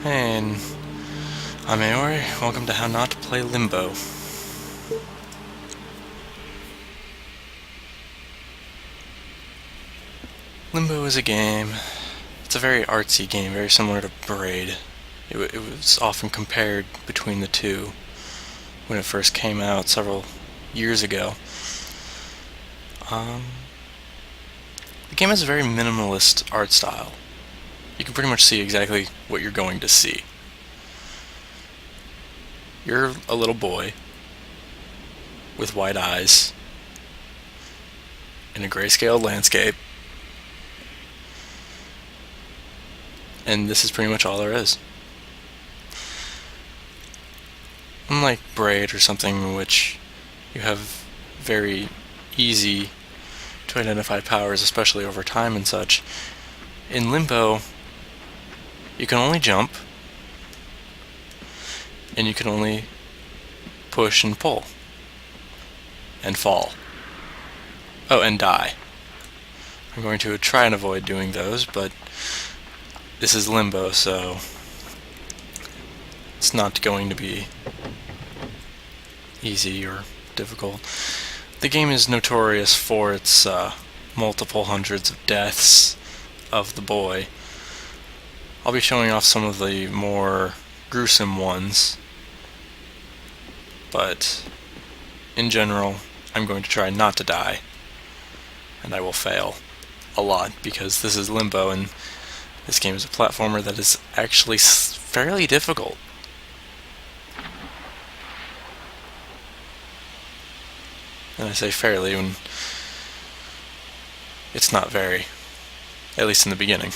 And I'm Aori. Welcome to How Not to Play Limbo. Limbo is a game. It's a very artsy game, very similar to Braid. It was often compared between the two when it first came out several years ago. The game has a very minimalist art style. You can pretty much see exactly what you're going to see. You're a little boy with white eyes in a grayscale landscape, and this is pretty much all there is. Unlike Braid or something in which you have very easy to identify powers, especially over time and such, in Limbo you can only jump and you can only push and pull and fall. Oh, and die. I'm going to try and avoid doing those, but this is Limbo, so it's not going to be easy or difficult. The game is notorious for its multiple hundreds of deaths of the boy. I'll be showing off some of the more gruesome ones, but in general, I'm going to try not to die, and I will fail a lot because this is Limbo, and this game is a platformer that is actually fairly difficult. And I say fairly when it's not very, at least in the beginning.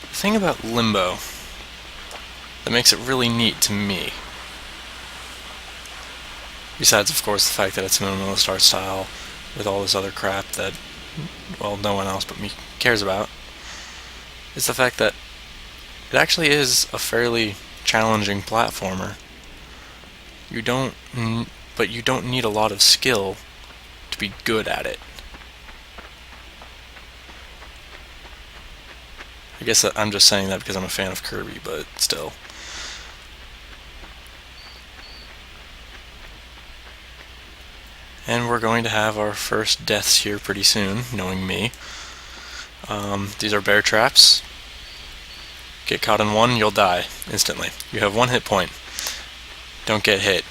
The thing about Limbo that makes it really neat to me, besides of course the fact that it's a minimalist art style with all this other crap that, well, no one else but me cares about, is the fact that it actually is a fairly challenging platformer. But you don't need a lot of skill to be good at it. I guess I'm just saying that because I'm a fan of Kirby, but still. And we're going to have our first deaths here pretty soon, knowing me. These are bear traps. Get caught in one, you'll die instantly. You have 1 hit point. Don't get hit.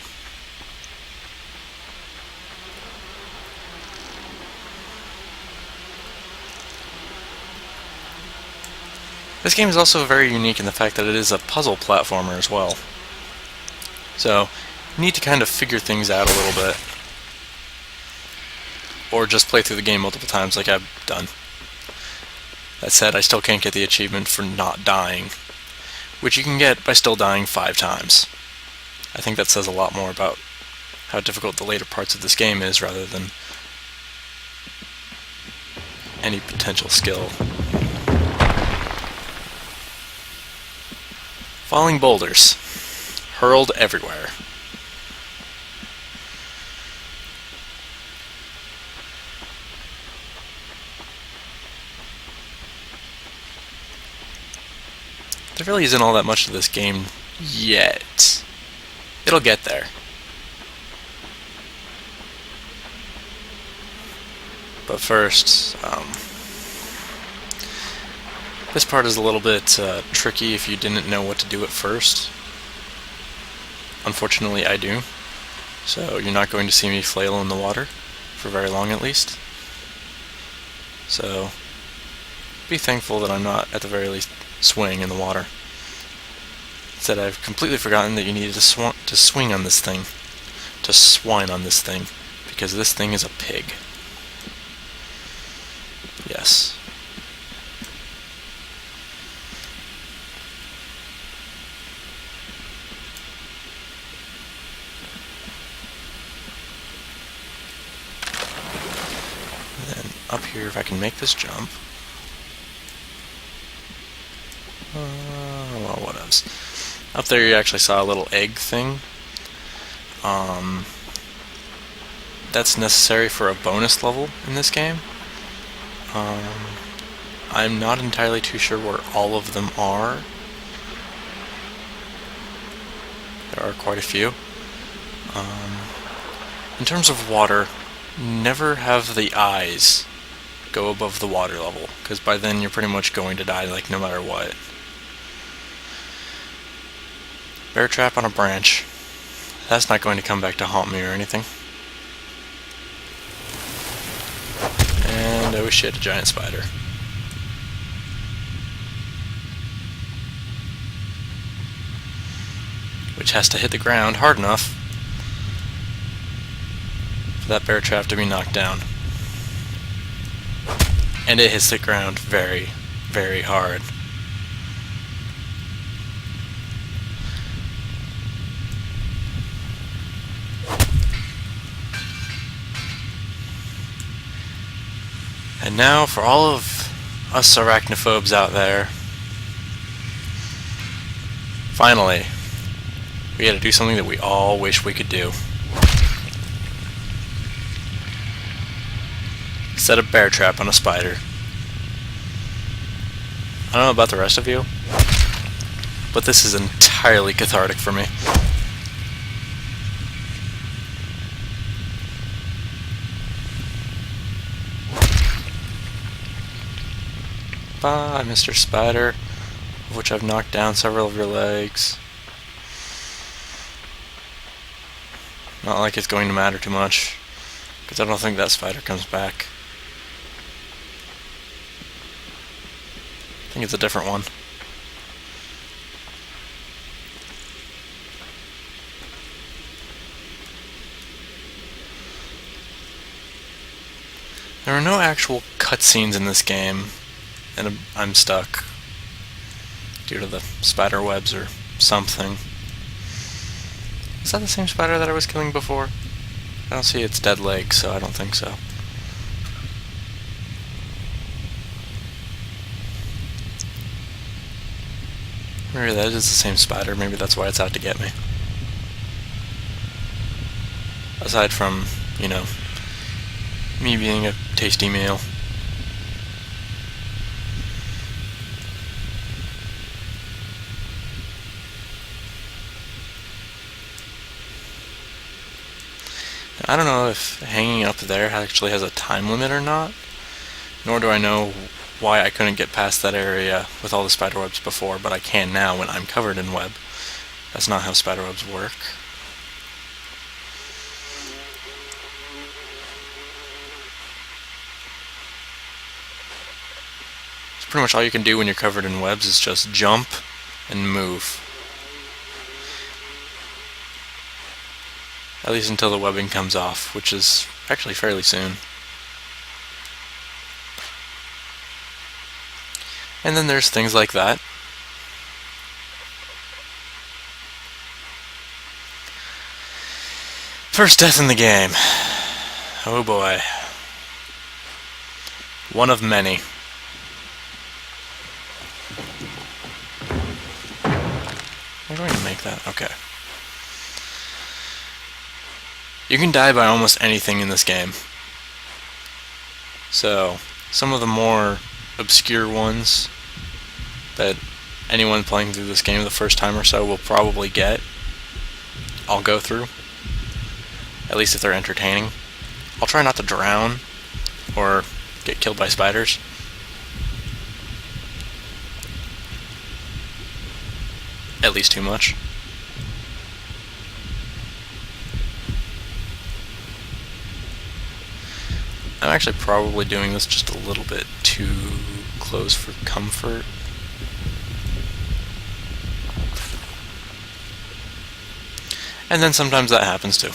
This game is also very unique in the fact that it is a puzzle platformer as well. So, you need to kind of figure things out a little bit. Or just play through the game multiple times like I've done. That said, I still can't get the achievement for not dying, which you can get by still dying 5 times. I think that says a lot more about how difficult the later parts of this game is rather than any potential skill. Falling boulders, hurled everywhere. There really isn't all that much to this game yet. It'll get there. But first, this part is a little bit tricky if you didn't know what to do at first. Unfortunately, I do. So you're not going to see me flail in the water, for very long at least. So be thankful that I'm not, at the very least, swing in the water. Instead, I've completely forgotten that you needed to swing on this thing, to swine on this thing, because this thing is a pig. Yes. Then up here, if I can make this jump, Well, what else? Up there you actually saw a little egg thing. That's necessary for a bonus level in this game. I'm not entirely too sure where all of them are. There are quite a few. In terms of water, never have the eyes go above the water level, because by then you're pretty much going to die, like, no matter what. Bear trap on a branch. That's not going to come back to haunt me or anything. And oh shit, a giant spider. Which has to hit the ground hard enough for that bear trap to be knocked down. And it hits the ground very, very hard. And now for all of us arachnophobes out there, finally, we gotta do something that we all wish we could do. Set a bear trap on a spider. I don't know about the rest of you, but this is entirely cathartic for me. Bye, Mr. Spider, of which I've knocked down several of your legs. Not like it's going to matter too much, because I don't think that spider comes back. I think it's a different one. There are no actual cutscenes in this game, and I'm stuck due to the spider webs or something. Is that the same spider that I was killing before? I don't see its dead leg, so I don't think so. Maybe that is the same spider, maybe that's why it's out to get me. Aside from, you know, me being a tasty meal. I don't know if hanging up there actually has a time limit or not, nor do I know why I couldn't get past that area with all the spider webs before, but I can now when I'm covered in web. That's not how spider webs work. So pretty much all you can do when you're covered in webs is just jump and move. At least until the webbing comes off, which is actually fairly soon. And then there's things like that. First death in the game. Oh boy. One of many. I'm going to make that. Okay. You can die by almost anything in this game. So, some of the more obscure ones that anyone playing through this game the first time or so will probably get, I'll go through. At least if they're entertaining. I'll try not to drown or get killed by spiders. At least too much. I'm actually probably doing this just a little bit too close for comfort. And then sometimes that happens too.